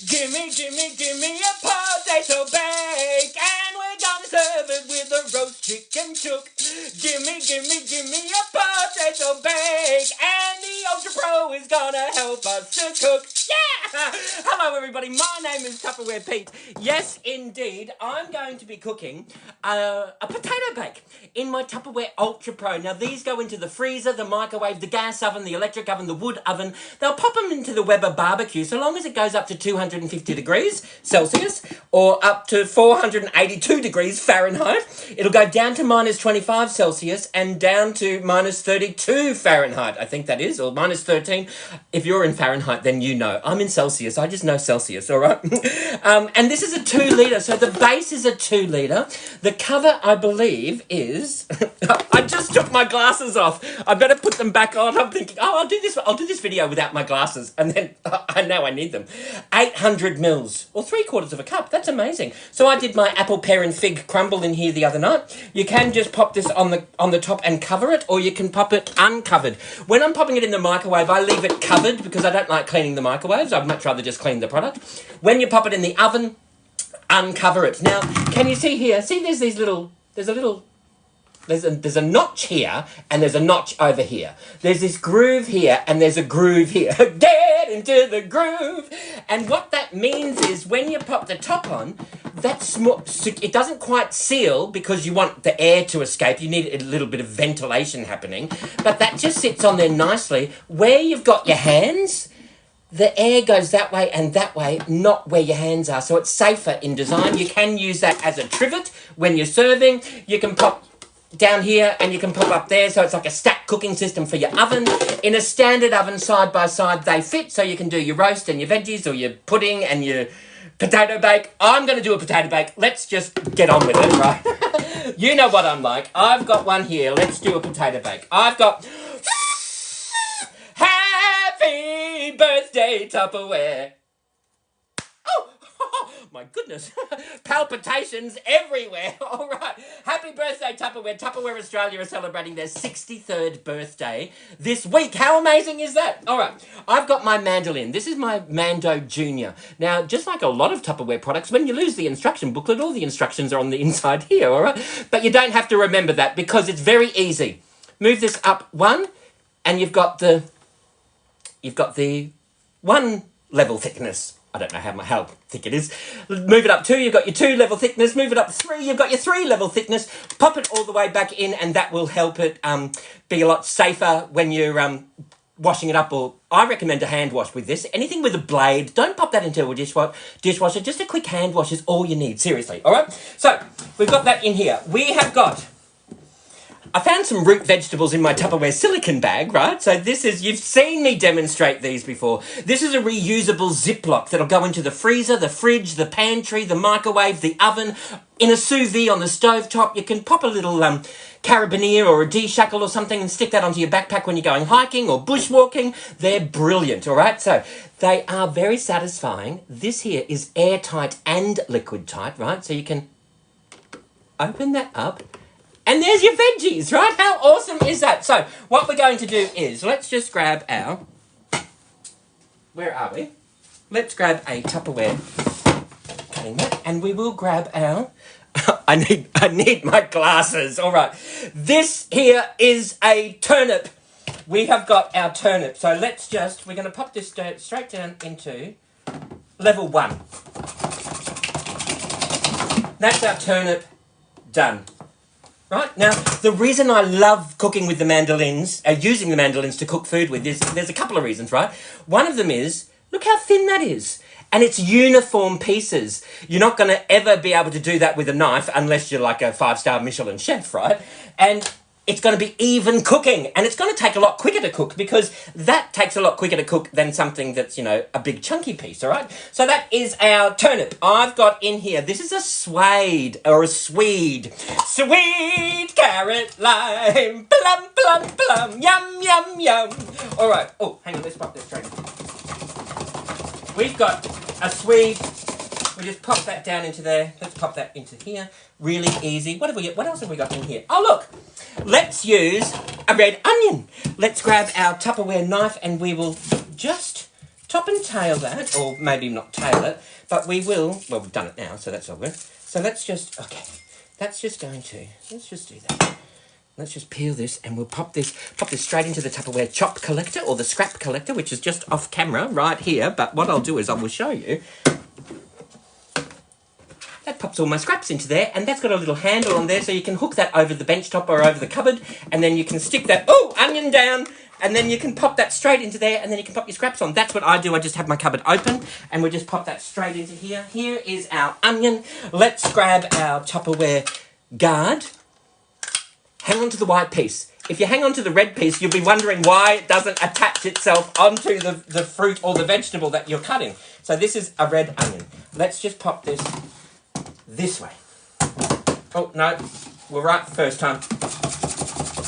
Gimme a potato bake, and we're gonna serve it with a roast chicken chook. Gimme a potato bake, and the Ultra Pro is gonna help us to cook. Yeah! Hello everybody, my name is Tupperware Pete. Yes, indeed, I'm going to be cooking a potato bake in my Tupperware Ultra Pro. Now these go into the freezer, the microwave, the gas oven, the electric oven, the wood oven. They'll pop them into the Weber barbecue so long as it goes up to 250 degrees Celsius or up to 482 degrees Fahrenheit. It'll go down to minus 25 Celsius and down to minus 32 Fahrenheit, I think that is, or minus 13. If you're in Fahrenheit, then you know. I'm in Celsius. I just know Celsius, all right? And this is a 2 litre, so the base is a 2 litre. The cover, I believe, is... I just took my glasses off. I better put them back on. I'm thinking, oh, I'll do this video without my glasses. And then I know I need them. 800 mils, or 3/4 of a cup. That's amazing. So I did my apple, pear and fig crumble in here the other night. You can just pop this on the top and cover it, or you can pop it uncovered. When I'm popping it in the microwave, I leave it covered because I don't like cleaning the microwaves. I'd much rather just clean the product. When you pop it in the oven, uncover it. Now, can you see here? See, there's a notch here, and there's a notch over here. There's this groove here, and there's a groove here. Get into the groove! And what that means is when you pop the top on, it doesn't quite seal because you want the air to escape. You need a little bit of ventilation happening. But that just sits on there nicely. Where you've got your hands, the air goes that way and that way, not where your hands are. So it's safer in design. You can use that as a trivet when you're serving. You can pop down here and you can pop up there, so it's like a stack cooking system for your oven. In a standard oven, side by side, they fit, so you can do your roast and your veggies or your pudding and your potato bake. I'm going to do a potato bake. Let's just get on with it, right? You know what I'm like. I've got one here. Let's do a potato bake. I've got... Happy birthday, Tupperware. My goodness, palpitations everywhere. All right, happy birthday, Tupperware. Tupperware Australia are celebrating their 63rd birthday this week. How amazing is that? All right, I've got my mandolin. This is my Mando Junior. Now, just like a lot of Tupperware products, when you lose the instruction booklet, all the instructions are on the inside here, all right? But you don't have to remember that because it's very easy. Move this up one, and you've got the 1 level thickness. I don't know how thick it is. Move it up 2, you've got your 2 level thickness. Move it up 3, you've got your 3 level thickness. Pop it all the way back in, and that will help it be a lot safer when you're washing it up. Or I recommend a hand wash with this. Anything with a blade, don't pop that into a dishwasher. Just a quick hand wash is all you need, seriously. All right? So, we've got that in here. We have got... I found some root vegetables in my Tupperware silicone bag, right? So this is, you've seen me demonstrate these before. This is a reusable Ziploc that'll go into the freezer, the fridge, the pantry, the microwave, the oven, in a sous vide on the stovetop. You can pop a little carabiner or a D-shackle or something and stick that onto your backpack when you're going hiking or bushwalking. They're brilliant, all right? So they are very satisfying. This here is airtight and liquid tight, right? So you can open that up. And there's your veggies, right? How awesome is that? So, what we're going to do is, let's just grab our... Where are we? Let's grab a Tupperware cutting mat, and we will grab our... I need my glasses. All right. This here is a turnip. We have got our turnip. So, let's just... We're going to pop this straight down into level 1. That's our turnip done. Right, now, the reason I love cooking with the mandolins, using the mandolins to cook food with, is there's a couple of reasons, right? One of them is, look how thin that is. And it's uniform pieces. You're not going to ever be able to do that with a knife unless you're like a 5-star Michelin chef, right? And it's going to be even cooking. And it's going to take a lot quicker to cook because that takes a lot quicker to cook than something that's, you know, a big chunky piece, all right? So that is our turnip. I've got in here, this is a swede or a swede. Sweet carrot lime, plum, plum, plum, yum, yum, yum. All right. Oh, hang on, let's pop this straight. We've got a swede. We just pop that down into there. Let's pop that into here. Really easy. What else have we got in here? Oh, look. Let's use a red onion. Let's grab our Tupperware knife and we will just top and tail that, or maybe not tail it, but we will, well, we've done it now, so that's all good. So let's just, okay, that's just going to, let's just do that. Let's just peel this and we'll pop this straight into the Tupperware chop collector or the scrap collector, which is just off camera right here. But what I'll do is I will show you. That pops all my scraps into there, and that's got a little handle on there, so you can hook that over the bench top or over the cupboard, and then you can stick that, onion down, and then you can pop that straight into there, and then you can pop your scraps on. That's what I do. I just have my cupboard open, and we just pop that straight into here. Here is our onion. Let's grab our Tupperware guard. Hang on to the white piece. If you hang on to the red piece, you'll be wondering why it doesn't attach itself onto the fruit or the vegetable that you're cutting. So this is a red onion. Let's just pop this way. Oh, no, we're right the first time.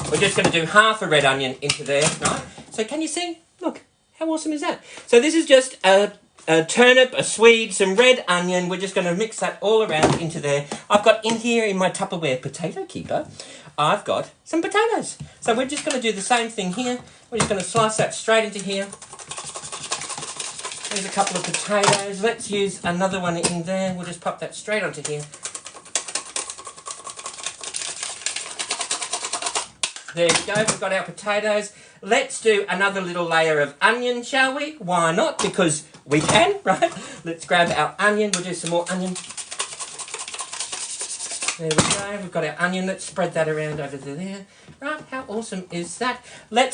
We're just going to do half a red onion into there, right? So can you see? Look, how awesome is that? So this is just a turnip, a swede, some red onion. We're just going to mix that all around into there. I've got in here in my Tupperware potato keeper, I've got some potatoes. So we're just going to do the same thing here. We're just going to slice that straight into here. There's a couple of potatoes. Let's use another one in there. We'll just pop that straight onto here. There we go. We've got our potatoes. Let's do another little layer of onion, shall we? Why not? Because we can, right? Let's grab our onion. We'll do some more onion. There we go. We've got our onion. Let's spread that around over there. Right, how awesome is that?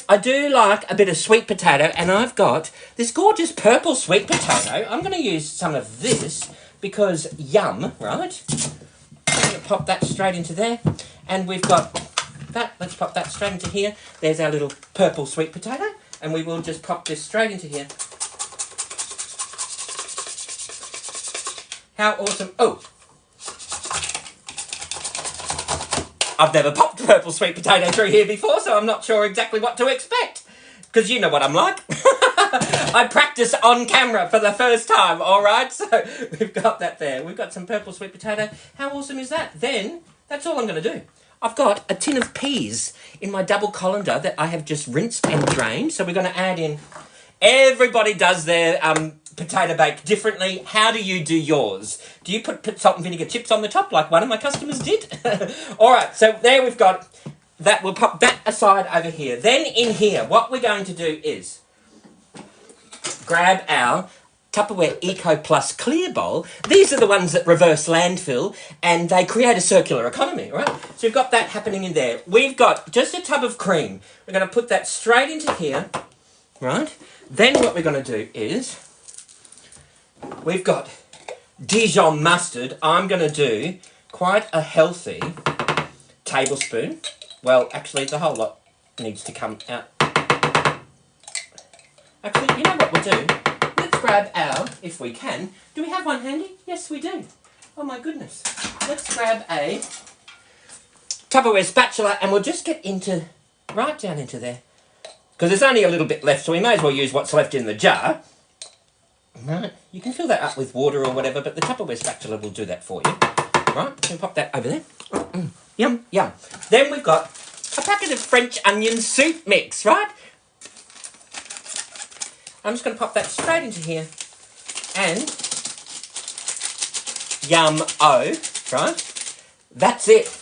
I do like a bit of sweet potato, and I've got this gorgeous purple sweet potato. I'm going to use some of this because yum, right? I'm going to pop that straight into there. And we've got that. Let's pop that straight into here. There's our little purple sweet potato. And we will just pop this straight into here. How awesome. Oh! I've never popped a purple sweet potato through here before, so I'm not sure exactly what to expect. Because you know what I'm like. I practice on camera for the first time, all right? So we've got that there. We've got some purple sweet potato. How awesome is that? Then, that's all I'm going to do. I've got a tin of peas in my double colander that I have just rinsed and drained. So we're going to add in... Everybody does their potato bake differently. How do you do yours? Do you put salt and vinegar chips on the top like one of my customers did? All right, so there we've got that. We'll pop that aside over here. Then in here, what we're going to do is grab our Tupperware Eco Plus clear bowl. These are the ones that reverse landfill and they create a circular economy, right? So we've got that happening in there. We've got just a tub of cream. We're going to put that straight into here, right? Then what we're going to do is, we've got Dijon mustard. I'm going to do quite a healthy tablespoon. Well, actually, the whole lot needs to come out. Actually, you know what we'll do? Let's grab our, if we can. Do we have one handy? Yes, we do. Oh, my goodness. Let's grab a Tupperware spatula and we'll just get right down into there. Because there's only a little bit left, so we may as well use what's left in the jar. Right, you can fill that up with water or whatever, but the Tupperware spatula will do that for you. Right, so pop that over there. Yum, yum. Then we've got a packet of French onion soup mix, right? I'm just going to pop that straight into here. And yum-o, right? That's it.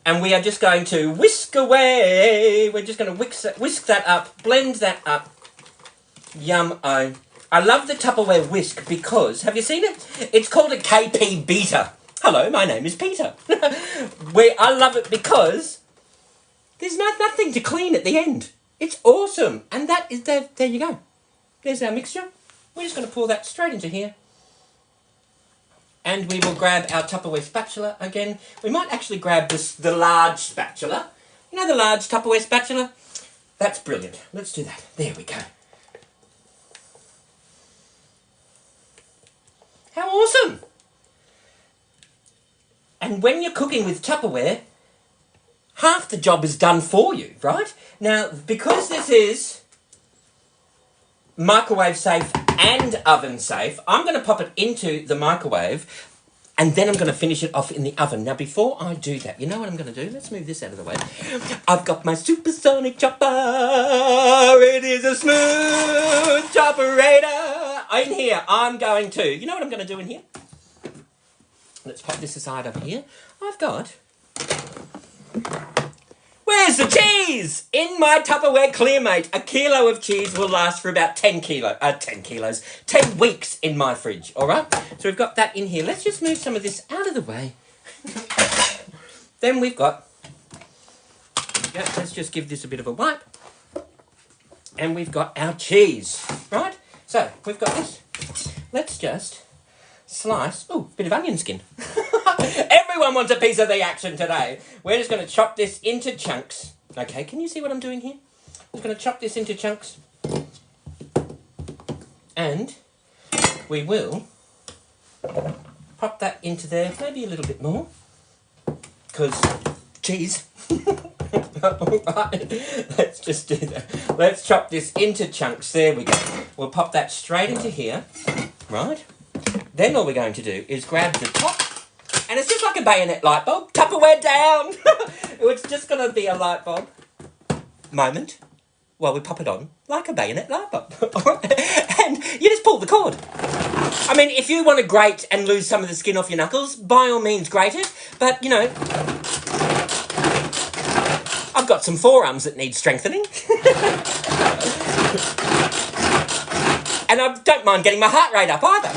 And we are just going to whisk away. We're just going to whisk that up, blend that up. Yum-o. I love the Tupperware whisk because, have you seen it? It's called a KP beater. Hello, my name is Peter. I love it because there's nothing to clean at the end. It's awesome. And that is, there you go. There's our mixture. We're just going to pour that straight into here. And we will grab our Tupperware spatula again. We might actually grab the large spatula. You know the large Tupperware spatula? That's brilliant. Let's do that. There we go. How awesome! And when you're cooking with Tupperware, half the job is done for you, right? Now, because this is microwave safe and oven safe, I'm going to pop it into the microwave and then I'm going to finish it off in the oven. Now, before I do that, you know what I'm going to do? Let's move this out of the way. I've got my supersonic chopper. It is a smooth chopperator. in here, I'm going to... You know what I'm going to do in here? Let's pop this aside over here. I've got... Where's the cheese? In my Tupperware Clearmate, a kilo of cheese will last for about 10 weeks in my fridge, all right? So we've got that in here. Let's just move some of this out of the way. Then we've got... Yeah, let's just give this a bit of a wipe. And we've got our cheese, right? So, we've got this. Let's just slice... Oh, bit of onion skin. Everyone wants a piece of the action today. We're just going to chop this into chunks. Okay, can you see what I'm doing here? I'm just going to chop this into chunks. And we will pop that into there, maybe a little bit more. Because cheese. Let's just do that. Let's chop this into chunks. There we go. We'll pop that straight into here. Right? Then all we're going to do is grab the top. And it's just like a bayonet light bulb. Tupperware down. It's just going to be a light bulb moment while we pop it on like a bayonet light bulb. And you just pull the cord. I mean, if you want to grate and lose some of the skin off your knuckles, by all means grate it. But, you know, I've got some forearms that need strengthening. And I don't mind getting my heart rate up either.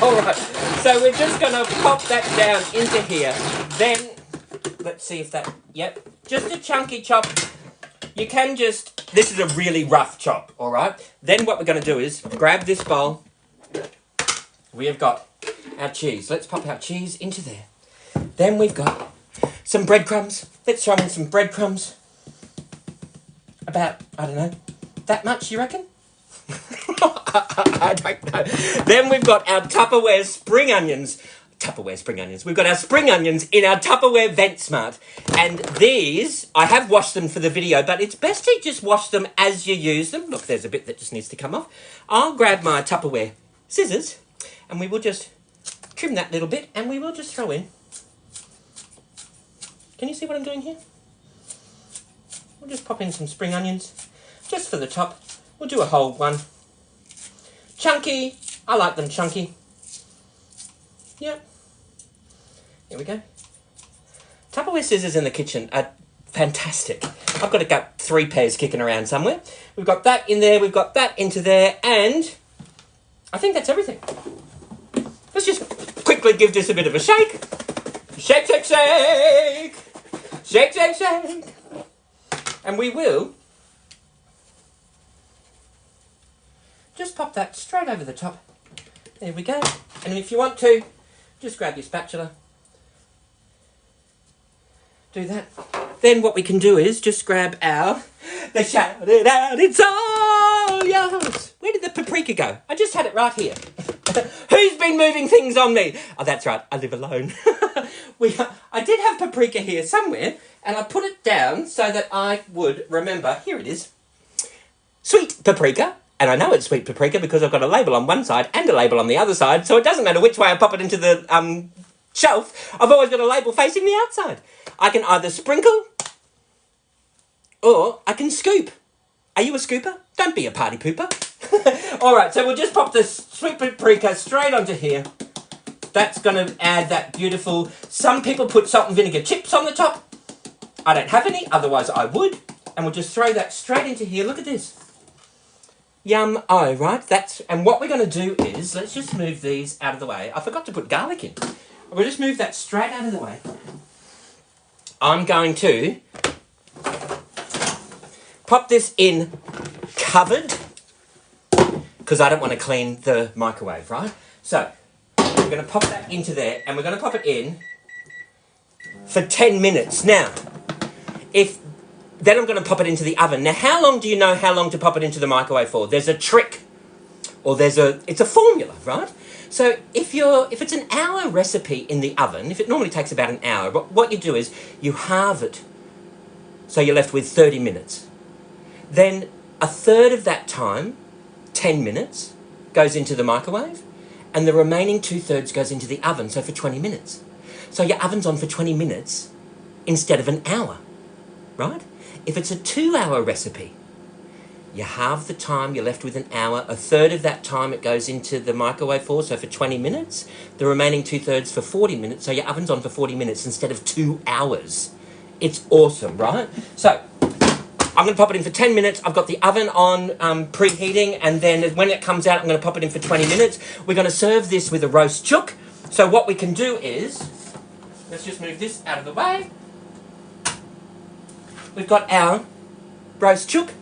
All right, so we're just going to pop that down into here. Then, let's see if that, yep, just a chunky chop. You can just, this is a really rough chop, all right? Then what we're going to do is grab this bowl. We have got our cheese. Let's pop our cheese into there. Then we've got some breadcrumbs. Let's throw in some breadcrumbs. About, I don't know, that much, you reckon? I don't know. Then we've got our Tupperware spring onions. Tupperware spring onions. We've got our spring onions in our Tupperware Vent Smart. And these, I have washed them for the video, but it's best to just wash them as you use them. Look, there's a bit that just needs to come off. I'll grab my Tupperware scissors and we will just trim that little bit and we will just throw in. Can you see what I'm doing here? We'll just pop in some spring onions just for the top. We'll do a whole one. Chunky. I like them chunky. Yep. Here we go. Tupperware scissors in the kitchen are fantastic. I've got 3 pairs kicking around somewhere. We've got that in there. We've got that into there. And I think that's everything. Let's just quickly give this a bit of a shake. Shake, shake, shake. Shake, shake, shake. And we will just pop that straight over the top. There we go. And if you want to, just grab your spatula. Do that. Then what we can do is just grab our... They shout it out, it's all yours. Where did the paprika go? I just had it right here. Who's been moving things on me? Oh, that's right. I live alone. I did have paprika here somewhere, and I put it down so that I would remember. Here it is. Sweet paprika. And I know it's sweet paprika because I've got a label on one side and a label on the other side, so it doesn't matter which way I pop it into the shelf. I've always got a label facing the outside. I can either sprinkle or I can scoop. Are you a scooper? Don't be a party pooper. All right, so we'll just pop the sweet paprika straight onto here. That's going to add that beautiful... Some people put salt and vinegar chips on the top. I don't have any, otherwise I would. And we'll just throw that straight into here. Look at this. Yum, oh, right, and what we're going to do is, let's just move these out of the way. I forgot to put garlic in. We'll just move that straight out of the way. I'm going to pop this in covered, because I don't want to clean the microwave, right? So, we're going to pop that into there, and we're going to pop it in for 10 minutes. Now, then I'm going to pop it into the oven. Now, how long do you know how long to pop it into the microwave for? There's a trick, or it's a formula, right? So if it's an hour recipe in the oven, if it normally takes about an hour, what you do is you halve it, so you're left with 30 minutes. Then a third of that time, 10 minutes, goes into the microwave, and the remaining 2/3 goes into the oven, so for 20 minutes. So your oven's on for 20 minutes instead of an hour, right? If it's a 2-hour recipe, You halve the time, you're left with an hour. A third of that time it goes into the microwave so for 20 minutes. The remaining 2/3 for 40 minutes, so your oven's on for 40 minutes instead of 2 hours. It's awesome, right? So, I'm going to pop it in for 10 minutes. I've got the oven on preheating, and then when it comes out, I'm going to pop it in for 20 minutes. We're going to serve this with a roast chook. So what we can do is, let's just move this out of the way. We've got our roast chook.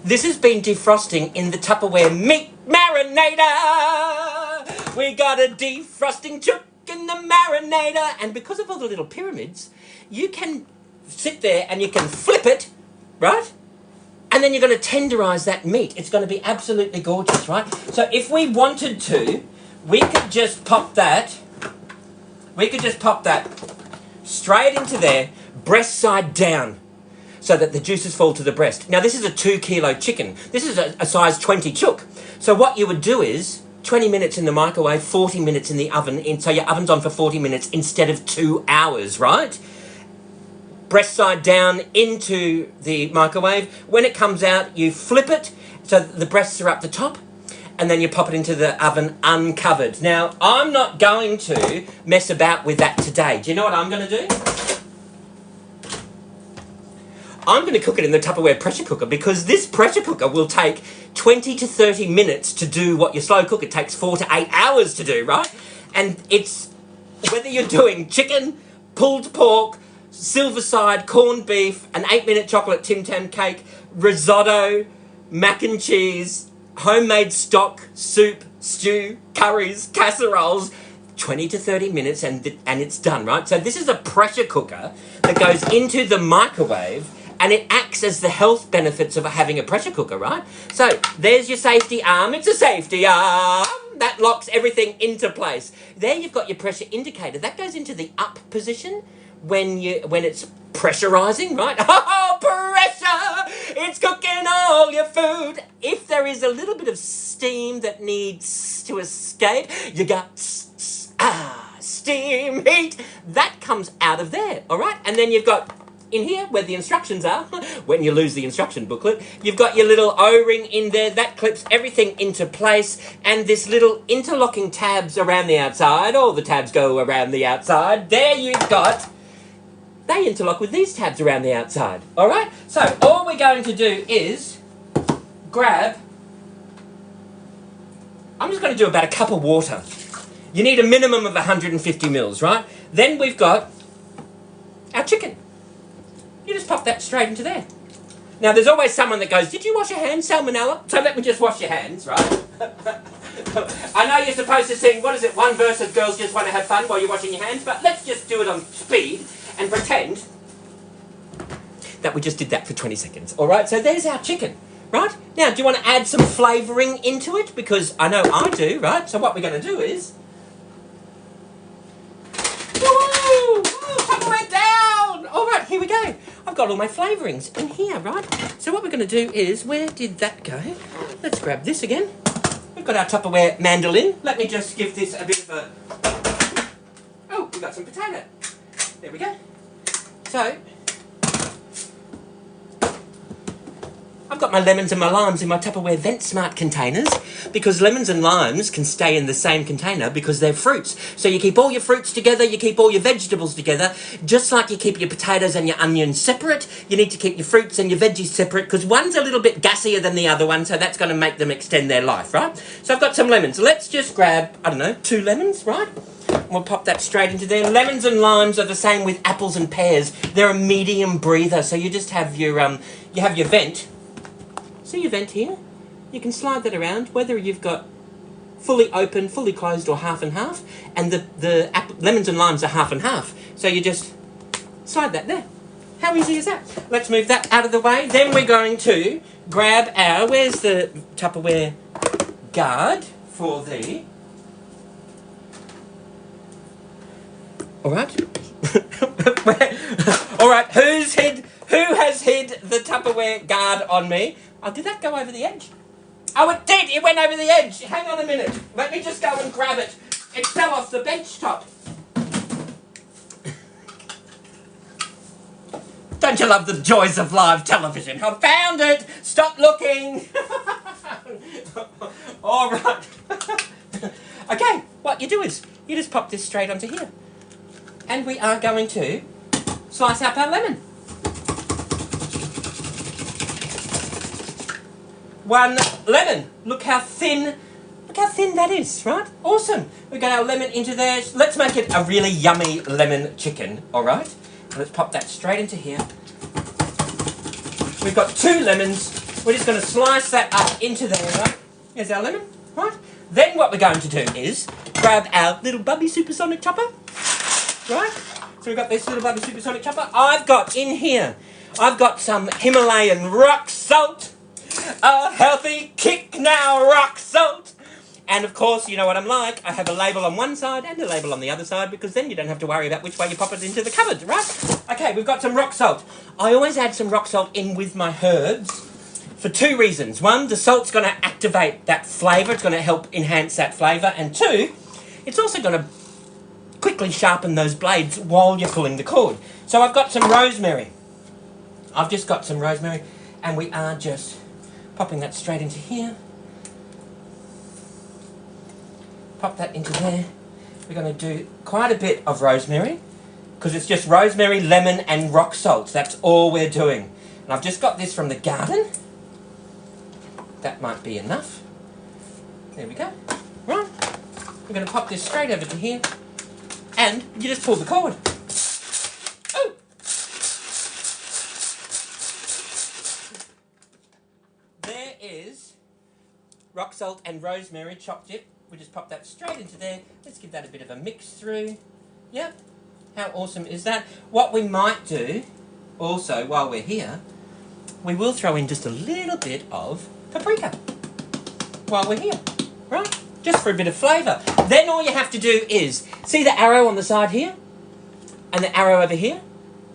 This has been defrosting in the Tupperware meat marinator. We got a defrosting chook in the marinator. And because of all the little pyramids, you can sit there and you can flip it, right? And then you're going to tenderise that meat. It's going to be absolutely gorgeous, right? So if we wanted to, we could just pop that. We could just pop that straight into there, breast side down, so that the juices fall to the breast. Now, this is a 2 kilo chicken. This is a size 20 chook. So what you would do is 20 minutes in the microwave, 40 minutes in the oven, so your oven's on for 40 minutes instead of 2 hours, right? Breast side down into the microwave. When it comes out, you flip it so that the breasts are up the top, and then you pop it into the oven uncovered. Now, I'm not going to mess about with that today. Do you know what I'm going to do? I'm going to cook it in the Tupperware pressure cooker, because this pressure cooker will take 20 to 30 minutes to do what your slow cooker takes 4 to 8 hours to do, right? And it's, whether you're doing chicken, pulled pork, silver side, corned beef, an 8-minute chocolate Tim Tam cake, risotto, mac and cheese, homemade stock, soup, stew, curries, casseroles, 20 to 30 minutes and it's done, right? So this is a pressure cooker that goes into the microwave, and it acts as the health benefits of having a pressure cooker, right? So there's your safety arm. It's a safety arm that locks everything into place. There you've got your pressure indicator. That goes into the up position when it's pressurizing, right? Oh, pressure! It's cooking all your food. If there is a little bit of steam that needs to escape, you got steam heat. That comes out of there, all right? And then you've got in here where the instructions are, when you lose the instruction booklet, you've got your little O-ring in there. That clips everything into place, and this little interlocking tabs around the outside. All the tabs go around the outside. There you've got, they interlock with these tabs around the outside, all right? So all we're going to do is grab, I'm just going to do about a cup of water. You need a minimum of 150 mils, right? Then we've got our chicken. You just pop that straight into there. Now, there's always someone that goes, did you wash your hands, salmonella? So let me just wash your hands, right? I know you're supposed to sing, what is it, one verse of Girls Just Want to Have Fun while you're washing your hands, but let's just do it on speed and pretend that we just did that for 20 seconds. All right, so there's our chicken, right? Now, do you want to add some flavouring into it? Because I know I do, right? So what we're going to do is, woo! Top it down! All right, here we go. I've got all my flavourings in here, right? So what we're going to do is, where did that go? Let's grab this again. We've got our Tupperware mandolin. Let me just give this a bit of a... Oh, we've got some potato. There we go. So, I've got my lemons and my limes in my Tupperware Vent Smart containers, because lemons and limes can stay in the same container because they're fruits. So you keep all your fruits together, you keep all your vegetables together, just like you keep your potatoes and your onions separate. You need to keep your fruits and your veggies separate, because one's a little bit gassier than the other one, so that's going to make them extend their life, right? So I've got some lemons. Let's just grab, I don't know, 2 lemons, right? We'll pop that straight into there. Lemons and limes are the same with apples and pears. They're a medium breather, so you just have your vent. See your vent here? You can slide that around, whether you've got fully open, fully closed, or half and half. And the lemons and limes are half and half. So you just slide that there. How easy is that? Let's move that out of the way. Then we're going to grab our, where's the Tupperware guard for the... All right. All right, who has hid the Tupperware guard on me? Oh, did that go over the edge? Oh, it did. It went over the edge. Hang on a minute. Let me just go and grab it. It fell off the bench top. Don't Don't you love the joys of live television? I found it! Stop looking! All right. Okay, what you do is, you just pop this straight onto here. And we are going to slice up our lemon. 1 lemon. Look how thin that is, right? Awesome. We've got our lemon into there. Let's make it a really yummy lemon chicken, all right? Let's pop that straight into here. We've got 2 lemons. We're just going to slice that up into there, right? Here's our lemon, right? Then what we're going to do is grab our little Bubby Supersonic chopper, right? So we've got this little Bubby Supersonic chopper. I've got in here, I've got some Himalayan rock salt. A healthy kick now, rock salt. And of course, you know what I'm like. I have a label on one side and a label on the other side, because then you don't have to worry about which way you pop it into the cupboard, right? Okay, we've got some rock salt. I always add some rock salt in with my herbs for 2 reasons. 1, the salt's going to activate that flavour. It's going to help enhance that flavour. And 2, it's also going to quickly sharpen those blades while you're pulling the cord. So I've got some rosemary. I've just got some rosemary, and we are just popping that straight into here. Pop that into there. We're going to do quite a bit of rosemary, because it's just rosemary, lemon and rock salt. That's all we're doing. And I've just got this from the garden. That might be enough. There we go. Right. We're going to pop this straight over to here. And you just pull the cord. Oh! There is rock salt and rosemary chopped it. We just pop that straight into there. Let's give that a bit of a mix through. Yep. How awesome is that? What we might do, also, while we're here, we will throw in just a little bit of paprika while we're here, right? Just for a bit of flavour. Then all you have to do is, see the arrow on the side here? And the arrow over here?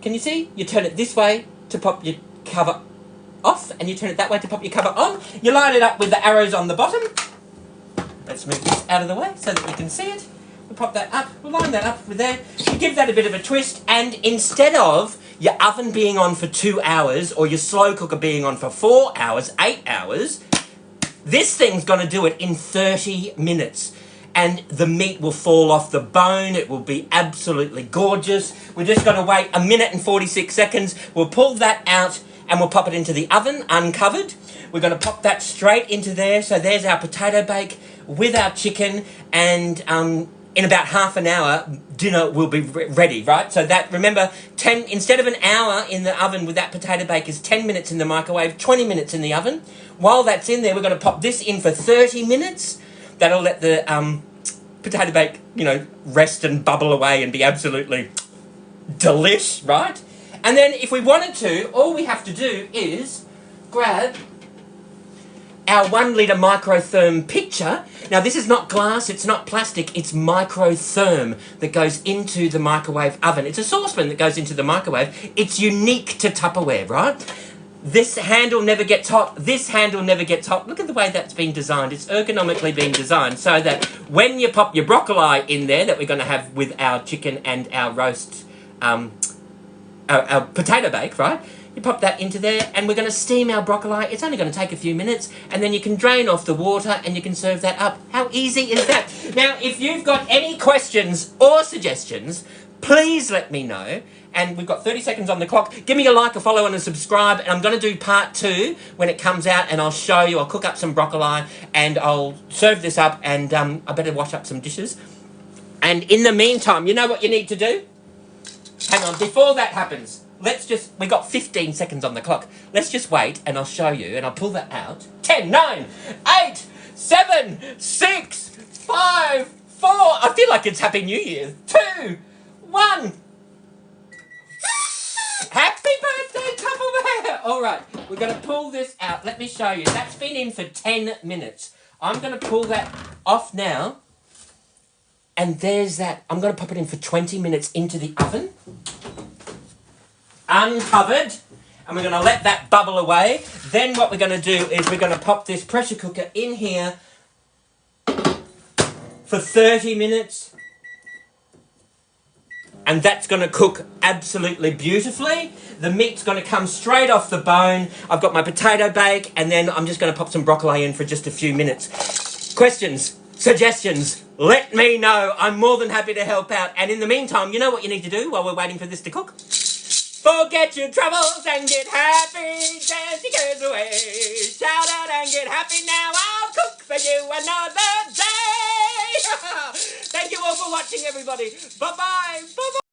Can you see? You turn it this way to pop your cover off, and you turn it that way to pop your cover on. You line it up with the arrows on the bottom. Let's move this out of the way so that we can see it. We'll pop that up, we'll line that up with there. You give that a bit of a twist, and instead of your oven being on for 2 hours, or your slow cooker being on for 4 hours, 8 hours, this thing's going to do it in 30 minutes. And the meat will fall off the bone. It will be absolutely gorgeous. We're just going to wait 1 minute and 46 seconds. We'll pull that out and we'll pop it into the oven, uncovered. We're going to pop that straight into there. So there's our potato bake with our chicken, and in about half an hour, dinner will be ready, right? So that, remember, instead of an hour in the oven with that potato bake is 10 minutes in the microwave, 20 minutes in the oven. While that's in there, we're going to pop this in for 30 minutes. That'll let the potato bake, rest and bubble away and be absolutely delish, right? And then if we wanted to, all we have to do is grab our 1 litre microtherm pitcher. Now this is not glass, it's not plastic, it's microtherm that goes into the microwave oven. It's a saucepan that goes into the microwave. It's unique to Tupperware, right? This handle never gets hot, this handle never gets hot. Look at the way that's been designed. It's ergonomically been designed so that when you pop your broccoli in there that we're going to have with our chicken and our roast, our potato bake, right? You pop that into there, and we're going to steam our broccoli. It's only going to take a few minutes, and then you can drain off the water and you can serve that up. How easy is that? Now, if you've got any questions or suggestions, please let me know. And we've got 30 seconds on the clock. Give me a like, a follow, and a subscribe. And I'm going to do part 2 when it comes out, and I'll show you. I'll cook up some broccoli, and I'll serve this up, and I better wash up some dishes. And in the meantime, you know what you need to do? Hang on, before that happens, we got 15 seconds on the clock. Let's just wait, and I'll show you, and I'll pull that out. 10, 9, 8, 7, 6, 5, 4. I feel like it's Happy New Year. 2, 1. Happy birthday, Tupperware! All right, we're going to pull this out. Let me show you. That's been in for 10 minutes. I'm going to pull that off now. And there's that. I'm going to pop it in for 20 minutes into the oven. Uncovered. And we're going to let that bubble away. Then what we're going to do is we're going to pop this pressure cooker in here for 30 minutes. and that's going to cook absolutely beautifully. The meat's going to come straight off the bone. I've got my potato bake, and then I'm just going to pop some broccoli in for just a few minutes. Questions, suggestions, let me know. I'm more than happy to help out. And in the meantime, you know what you need to do while we're waiting for this to cook? Forget your troubles and get happy. Dance your cares away. Shout out and get happy now. I'll cook for you another day. Thank you all for watching, everybody. Bye-bye. Bye-bye.